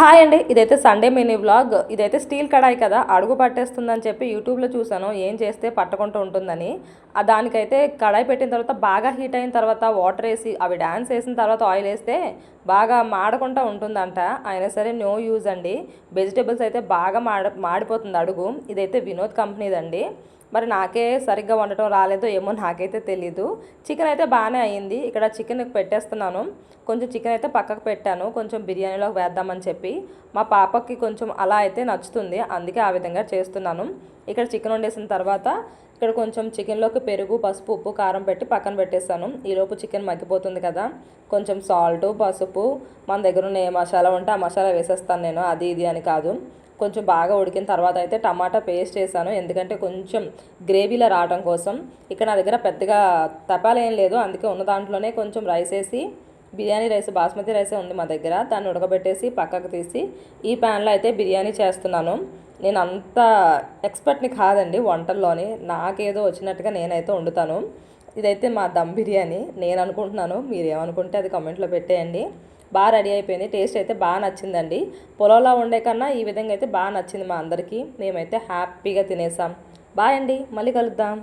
Hi అండి. ఇదైతే Sunday mini vlog. ఇదైతే స్టీల్ కడాయి కదా, అడుగు పట్టేస్తుందని చెప్పి యూట్యూబ్లో చూసాను ఏం చేస్తే పట్టకుండా ఉంటుందని. దానికైతే కడాయి పెట్టిన తర్వాత బాగా హీట్ అయిన తర్వాత వాటర్ వేసి అవి డ్యాన్స్ వేసిన తర్వాత ఆయిల్ వేస్తే బాగా మాడకుండా ఉంటుందంట. అయినా సరే నో యూజ్ అండి. వెజిటేబుల్స్ అయితే బాగా మాడిపోతుంది అడుగు. ఇదైతే వినోద్ కంపెనీదండి. మరి నాకే సరిగ్గా వండటం రాలేదో ఏమో నాకైతే తెలీదు. చికెన్ అయితే బాగానే అయ్యింది. ఇక్కడ చికెన్ పెట్టేస్తున్నాను. కొంచెం చికెన్ అయితే పక్కకు పెట్టాను, కొంచెం బిర్యానీలోకి వేద్దామని చెప్పి. మా పాపకి కొంచెం అలా అయితే నచ్చుతుంది, అందుకే ఆ విధంగా చేస్తున్నాను. ఇక్కడ చికెన్ వండేసిన తర్వాత ఇక్కడ కొంచెం చికెన్లోకి పెరుగు, పసుపు, ఉప్పు, కారం పెట్టి పక్కన పెట్టేస్తాను. ఈలోపు చికెన్ మగ్గిపోతుంది కదా, కొంచెం సాల్టు, పసుపు, మన దగ్గర ఉన్న ఏ మసాలా ఉంటే ఆ మసాలా వేసేస్తాను నేను. అది ఇది అని కాదు. కొంచెం బాగా ఉడికిన తర్వాత అయితే టమాటా పేస్ట్ వేసాను, ఎందుకంటే కొంచెం గ్రేవీలో రావడం కోసం. ఇక్కడ నా దగ్గర పెద్దగా తపాలేం లేదు, అందుకే ఉన్న దాంట్లోనే కొంచెం రైస్ వేసి, బిర్యానీ రైస్ బాస్మతి రైసే ఉంది మా దగ్గర, దాన్ని ఉడకబెట్టేసి పక్కకు తీసి ఈ ప్యాన్లో అయితే బిర్యానీ చేస్తున్నాను. నేను అంత ఎక్స్పర్ట్ని కాదండి వంటల్లోని, నాకేదో వచ్చినట్టుగా నేనైతే వండుతాను. ఇదైతే మా దమ్ బిర్యానీ నేను అనుకుంటున్నాను, మీరు ఏమనుకుంటే అది కామెంట్లో పెట్టేయండి. బాగా రెడీ అయిపోయింది. టేస్ట్ అయితే బాగా నచ్చిందండి. పొలంలో వండే కన్నా ఈ విధంగా అయితే బాగా నచ్చింది మా అందరికీ. మేమైతే హ్యాపీగా తినేసాం. బాయ్ అండి, మళ్ళీ కలుద్దాం.